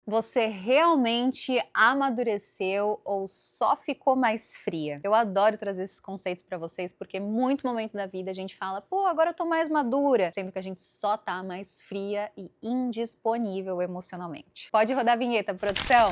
Você realmente amadureceu ou só ficou mais fria? Eu adoro trazer esses conceitos pra vocês, porque em muitos momentos da vida a gente fala, pô, agora eu tô mais madura, sendo que a gente só tá mais fria e indisponível emocionalmente. Pode rodar a vinheta, produção?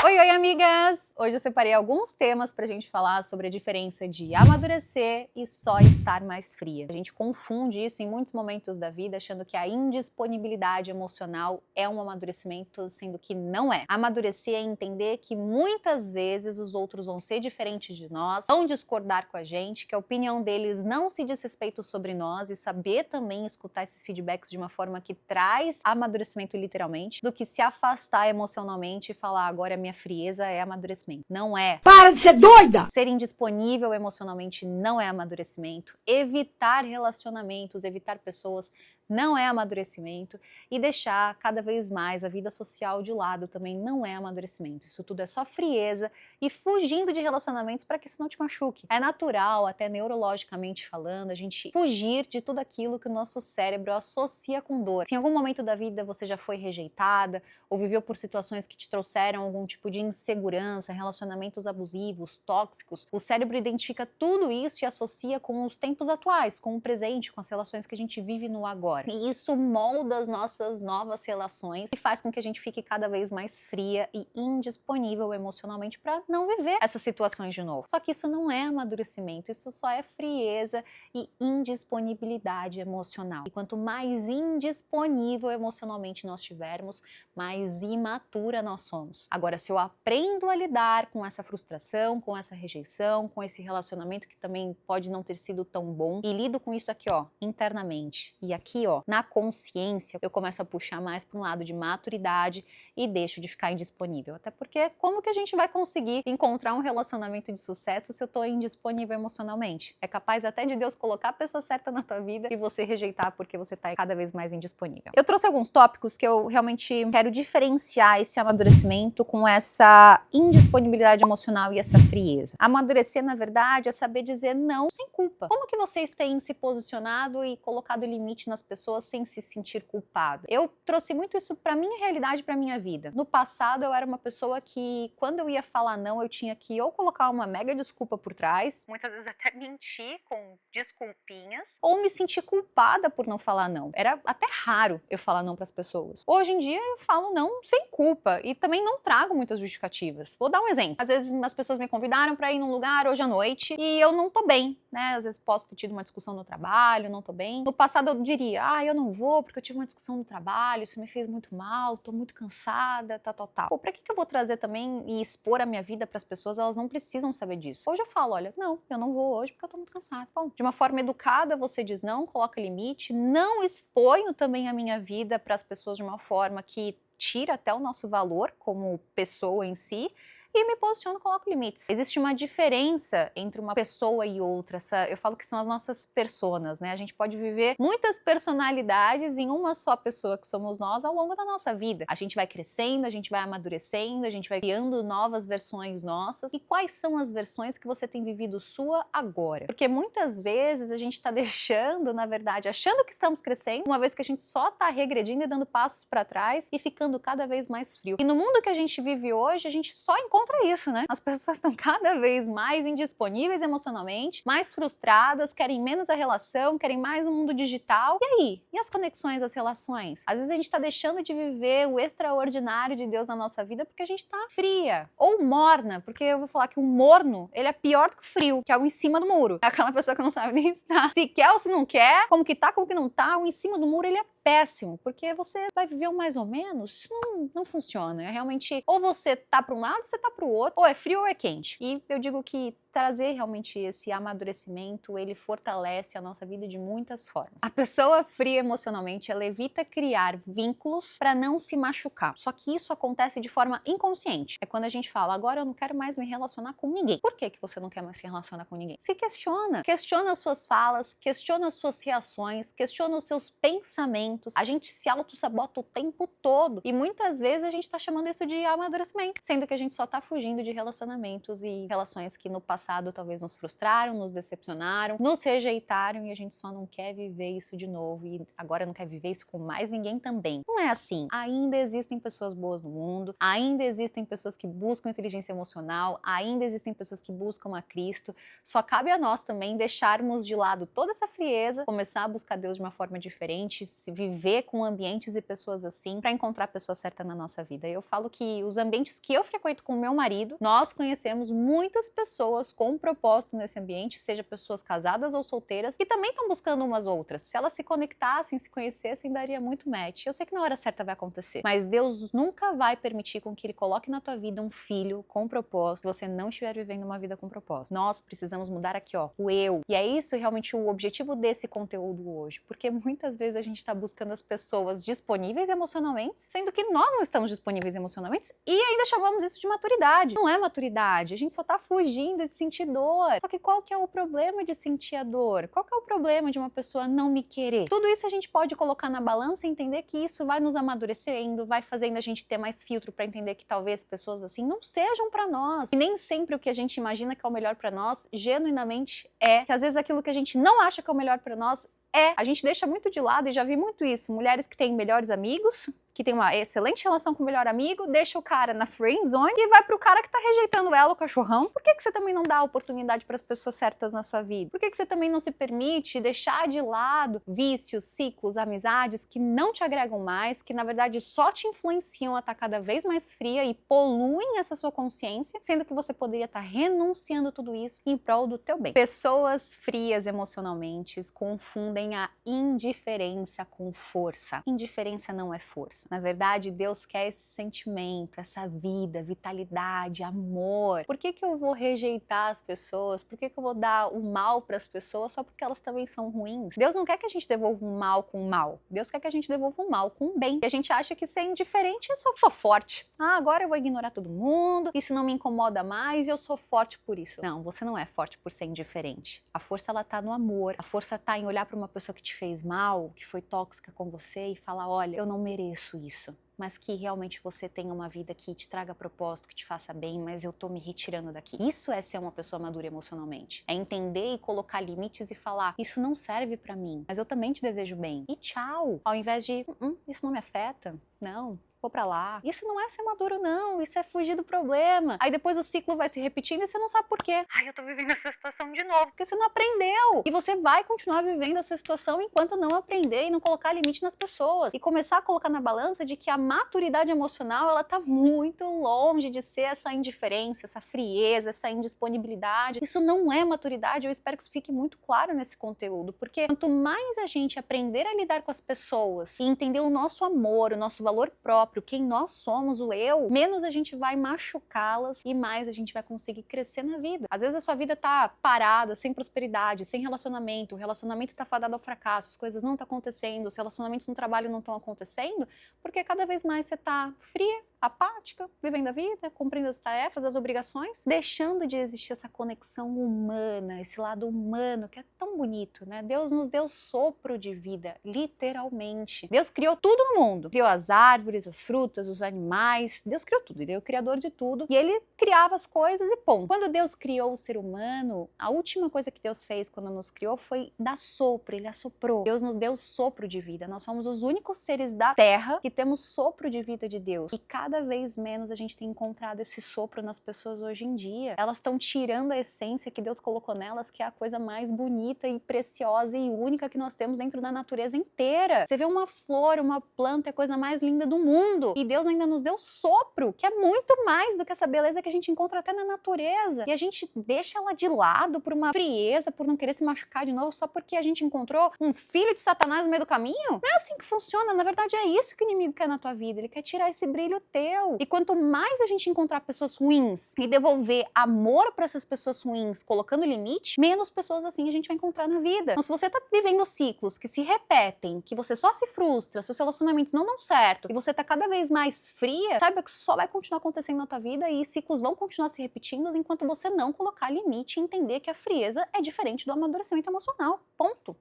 Oi, amigas! Hoje eu separei alguns temas pra gente falar sobre a diferença de amadurecer e só estar mais fria. A gente confunde isso em muitos momentos da vida, achando que a indisponibilidade emocional é um amadurecimento, sendo que não é. Amadurecer é entender que muitas vezes os outros vão ser diferentes de nós, vão discordar com a gente, que a opinião deles não se diz respeito sobre nós e saber também escutar esses feedbacks de uma forma que traz amadurecimento literalmente, do que se afastar emocionalmente e falar agora minha frieza é amadurecimento. Não é. Para de ser doida! Ser indisponível emocionalmente não é amadurecimento. Evitar relacionamentos, evitar pessoas não é amadurecimento. E deixar cada vez mais a vida social de lado também não é amadurecimento. Isso tudo é só frieza e fugindo de relacionamentos para que isso não te machuque. É natural, até neurologicamente falando, a gente fugir de tudo aquilo que o nosso cérebro associa com dor. Se em algum momento da vida você já foi rejeitada ou viveu por situações que te trouxeram algum tipo de insegurança, relacionamentos abusivos, tóxicos, o cérebro identifica tudo isso e associa com os tempos atuais, com o presente, com as relações que a gente vive no agora. E isso molda as nossas novas relações e faz com que a gente fique cada vez mais fria e indisponível emocionalmente para não viver essas situações de novo. Só que isso não é amadurecimento, isso só é frieza e indisponibilidade emocional. E quanto mais indisponível emocionalmente nós tivermos, mais imatura nós somos. Agora, se eu aprendo a lidar com essa frustração, com essa rejeição, com esse relacionamento que também pode não ter sido tão bom, e lido com isso aqui, ó, internamente, e aqui, ó, na consciência, eu começo a puxar mais para um lado de maturidade e deixo de ficar indisponível. Até porque como que a gente vai conseguir encontrar um relacionamento de sucesso se eu tô indisponível emocionalmente? É capaz até de Deus colocar a pessoa certa na tua vida e você rejeitar porque você tá cada vez mais indisponível. Eu trouxe alguns tópicos que eu realmente quero diferenciar esse amadurecimento com essa indisponibilidade emocional e essa frieza. Amadurecer, na verdade, é saber dizer não sem culpa. Como que vocês têm se posicionado e colocado limite nas pessoas sem se sentir culpado? Eu trouxe muito isso pra minha realidade, pra minha vida. No passado, eu era uma pessoa que, quando eu ia falar não, eu tinha que ou colocar uma mega desculpa por trás, muitas vezes até mentir com desculpinhas, ou me sentir culpada por não falar não. Era até raro eu falar não pras pessoas. Hoje em dia, eu falo não sem culpa e também não trago muitas justificativas. Vou dar um exemplo. Às vezes as pessoas me convidaram pra ir num lugar hoje à noite e eu não tô bem, né? Às vezes posso ter tido uma discussão no trabalho, não tô bem. No passado eu diria, eu não vou porque eu tive uma discussão no trabalho, isso me fez muito mal, tô muito cansada, tal. Pô, pra que eu vou trazer também e expor a minha vida pras pessoas? Elas não precisam saber disso. Hoje eu falo, olha, não, eu não vou hoje porque eu tô muito cansada. Bom, de uma forma educada você diz não, coloca limite, não exponho também a minha vida pras pessoas de uma forma que tira até o nosso valor como pessoa em si, e me posiciono, coloco limites. Existe uma diferença entre uma pessoa e outra. Eu falo que são as nossas personas, né? A gente pode viver muitas personalidades em uma só pessoa que somos nós ao longo da nossa vida. A gente vai crescendo, a gente vai amadurecendo, a gente vai criando novas versões nossas. E quais são as versões que você tem vivido sua agora? Porque muitas vezes a gente tá deixando, na verdade, achando que estamos crescendo, uma vez que a gente só tá regredindo e dando passos para trás e ficando cada vez mais frio. E no mundo que a gente vive hoje, a gente só encontra isso, né? As pessoas estão cada vez mais indisponíveis emocionalmente, mais frustradas, querem menos a relação, querem mais um mundo digital. E aí? E as conexões, as relações? Às vezes a gente tá deixando de viver o extraordinário de Deus na nossa vida porque a gente tá fria ou morna, porque eu vou falar que o morno, ele é pior do que o frio, que é o em cima do muro. É aquela pessoa que não sabe nem estar. Se quer ou se não quer, como que tá, como que não tá, o em cima do muro ele é péssimo, porque você vai viver um mais ou menos, isso não funciona. É realmente, ou você tá para um lado, ou você tá para o outro, ou é frio ou é quente. E eu digo que trazer realmente esse amadurecimento, ele fortalece a nossa vida de muitas formas. A pessoa fria emocionalmente, ela evita criar vínculos para não se machucar. Só que isso acontece de forma inconsciente. É quando a gente fala, agora eu não quero mais me relacionar com ninguém. Por que você não quer mais se relacionar com ninguém? Se questiona. Questiona as suas falas, questiona as suas reações, questiona os seus pensamentos. A gente se auto-sabota o tempo todo. E muitas vezes a gente tá chamando isso de amadurecimento, sendo que a gente só tá fugindo de relacionamentos e relações que no passado passado talvez nos frustraram, nos decepcionaram, nos rejeitaram e a gente só não quer viver isso de novo e agora não quer viver isso com mais ninguém também. Não é assim. Ainda existem pessoas boas no mundo, ainda existem pessoas que buscam inteligência emocional, ainda existem pessoas que buscam a Cristo. Só cabe a nós também deixarmos de lado toda essa frieza, começar a buscar Deus de uma forma diferente, se viver com ambientes e pessoas assim, para encontrar a pessoa certa na nossa vida. Eu falo que os ambientes que eu frequento com o meu marido, nós conhecemos muitas pessoas com propósito nesse ambiente, seja pessoas casadas ou solteiras, que também estão buscando umas outras. Se elas se conectassem, se conhecessem, daria muito match. Eu sei que na hora certa vai acontecer, mas Deus nunca vai permitir com que Ele coloque na tua vida um filho com propósito, se você não estiver vivendo uma vida com propósito. Nós precisamos mudar aqui, ó, o eu. E é isso realmente o objetivo desse conteúdo hoje, porque muitas vezes a gente está buscando as pessoas disponíveis emocionalmente, sendo que nós não estamos disponíveis emocionalmente e ainda chamamos isso de maturidade. Não é maturidade, a gente só tá fugindo de sentir dor. Só que qual que é o problema de sentir a dor? Qual que é o problema de uma pessoa não me querer? Tudo isso a gente pode colocar na balança e entender que isso vai nos amadurecendo, vai fazendo a gente ter mais filtro para entender que talvez pessoas assim não sejam para nós. E nem sempre o que a gente imagina que é o melhor para nós, genuinamente é. Que às vezes aquilo que a gente não acha que é o melhor para nós a gente deixa muito de lado, e já vi muito isso, mulheres que têm melhores amigos, que tem uma excelente relação com o melhor amigo, deixa o cara na friend zone e vai pro cara que tá rejeitando ela, o cachorrão. Por que você também não dá a oportunidade para as pessoas certas na sua vida? Por que você também não se permite deixar de lado vícios, ciclos, amizades que não te agregam mais, que na verdade só te influenciam a estar cada vez mais fria e poluem essa sua consciência, sendo que você poderia estar renunciando tudo isso em prol do teu bem. Pessoas frias emocionalmente confundem a indiferença com força. Indiferença não é força. Na verdade, Deus quer esse sentimento, essa vida, vitalidade, amor. Por que eu vou rejeitar as pessoas? Por que eu vou dar o mal para as pessoas só porque elas também são ruins? Deus não quer que a gente devolva o mal com o mal. Deus quer que a gente devolva o mal com o bem. E a gente acha que ser indiferente é só forte. Ah, agora eu vou ignorar todo mundo, isso não me incomoda mais e eu sou forte por isso. Não, você não é forte por ser indiferente. A força, ela tá no amor. A força tá em olhar para uma pessoa que te fez mal, que foi tóxica com você e falar, olha, eu não mereço isso, mas que realmente você tenha uma vida que te traga propósito, que te faça bem, mas eu tô me retirando daqui. Isso é ser uma pessoa madura emocionalmente. É entender e colocar limites e falar, isso não serve pra mim, mas eu também te desejo bem. E tchau. Ao invés de, isso não me afeta. Não. Vou pra lá. Isso não é ser maduro, não. Isso é fugir do problema. Aí depois o ciclo vai se repetindo e você não sabe por quê. Ai, eu tô vivendo essa situação de novo. Porque você não aprendeu. E você vai continuar vivendo essa situação enquanto não aprender e não colocar limite nas pessoas. E começar a colocar na balança de que a maturidade emocional, ela tá muito longe de ser essa indiferença, essa frieza, essa indisponibilidade. Isso não é maturidade. Eu espero que isso fique muito claro nesse conteúdo. Porque quanto mais a gente aprender a lidar com as pessoas e entender o nosso amor, o nosso valor próprio, quem nós somos, o eu, menos a gente vai machucá-las e mais a gente vai conseguir crescer na vida. Às vezes a sua vida tá parada, sem prosperidade, sem relacionamento, o relacionamento tá fadado ao fracasso, as coisas não estão acontecendo, os relacionamentos no trabalho não estão acontecendo, porque cada vez mais você tá fria, apática, vivendo a vida, cumprindo as tarefas, as obrigações, deixando de existir essa conexão humana, esse lado humano que é tão bonito, né? Deus nos deu sopro de vida, literalmente. Deus criou tudo no mundo, criou as árvores, as frutas, os animais, Deus criou tudo, Ele é o criador de tudo e Ele criava as coisas e ponto. Quando Deus criou o ser humano, a última coisa que Deus fez quando nos criou foi dar sopro, Ele assoprou. Deus nos deu sopro de vida, nós somos os únicos seres da Terra que temos sopro de vida de Deus e cada vez menos a gente tem encontrado esse sopro nas pessoas hoje em dia. Elas estão tirando a essência que Deus colocou nelas, que é a coisa mais bonita e preciosa e única que nós temos dentro da natureza inteira. Você vê uma flor, uma planta, é a coisa mais linda do mundo. E Deus ainda nos deu sopro, que é muito mais do que essa beleza que a gente encontra até na natureza. E a gente deixa ela de lado por uma frieza, por não querer se machucar de novo, só porque a gente encontrou um filho de Satanás no meio do caminho? Não é assim que funciona. Na verdade, é isso que o inimigo quer na tua vida. Ele quer tirar esse brilho teu. E quanto mais a gente encontrar pessoas ruins e devolver amor para essas pessoas ruins, colocando limite, menos pessoas assim a gente vai encontrar na vida. Então, se você tá vivendo ciclos que se repetem, que você só se frustra, seus relacionamentos não dão certo, e você tá cada vez mais fria, saiba que isso só vai continuar acontecendo na tua vida e ciclos vão continuar se repetindo enquanto você não colocar limite e entender que a frieza é diferente do amadurecimento emocional. Ponto.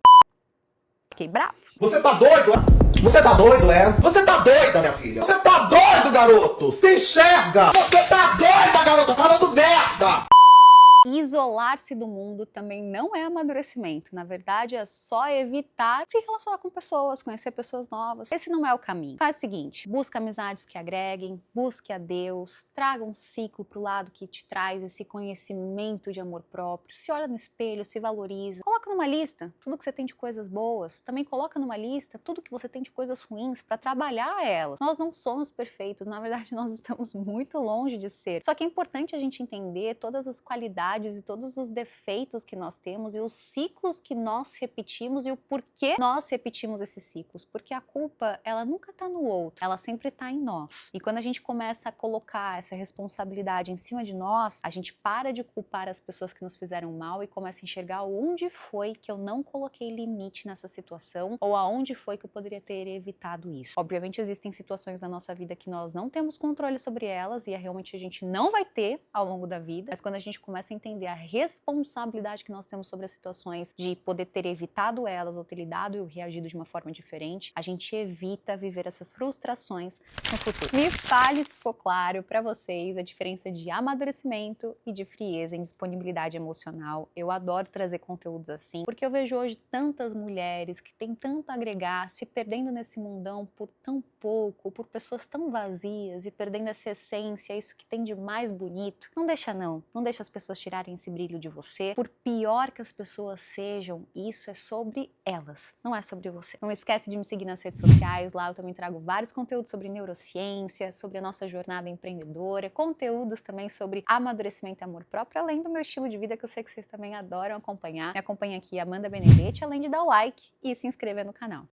Fiquei bravo. Você tá doido, é? Você tá doido, é? Você tá doida, minha filha? Você tá doido, garoto? Se enxerga! Você tá doida, garoto? Falando merda! Isolar-se do mundo também não é amadurecimento. Na verdade, é só evitar se relacionar com pessoas, conhecer pessoas novas. Esse não é o caminho. Faz o seguinte, busca amizades que agreguem, busque a Deus, traga um ciclo pro lado que te traz esse conhecimento de amor próprio, se olha no espelho, se valoriza, coloca numa lista tudo que você tem de coisas boas, também coloca numa lista tudo que você tem de coisas ruins para trabalhar elas. Nós não somos perfeitos, na verdade nós estamos muito longe de ser. Só que é importante a gente entender todas as qualidades e todos os defeitos que nós temos e os ciclos que nós repetimos e o porquê nós repetimos esses ciclos, porque a culpa, ela nunca está no outro, ela sempre está em nós. E quando a gente começa a colocar essa responsabilidade em cima de nós, a gente para de culpar as pessoas que nos fizeram mal e começa a enxergar onde foi que eu não coloquei limite nessa situação ou aonde foi que eu poderia ter evitado isso. Obviamente existem situações na nossa vida que nós não temos controle sobre elas e realmente a gente não vai ter ao longo da vida, mas quando a gente começa a entender a responsabilidade que nós temos sobre as situações de poder ter evitado elas ou ter lidado e reagido de uma forma diferente, a gente evita viver essas frustrações no futuro. Me fale se ficou claro para vocês a diferença de amadurecimento e de frieza em disponibilidade emocional. Eu adoro trazer conteúdos assim, porque eu vejo hoje tantas mulheres que têm tanto a agregar, se perdendo nesse mundão por tão pouco, por pessoas tão vazias e perdendo essa essência, isso que tem de mais bonito. Não deixa não deixa as pessoas tirarem esse brilho de você. Por pior que as pessoas sejam, isso é sobre elas, não é sobre você. Não esquece de me seguir nas redes sociais, lá eu também trago vários conteúdos sobre neurociência, sobre a nossa jornada empreendedora, conteúdos também sobre amadurecimento e amor próprio, além do meu estilo de vida que eu sei que vocês também adoram acompanhar. Me acompanha aqui Amanda Benedetti, além de dar o like e se inscrever no canal.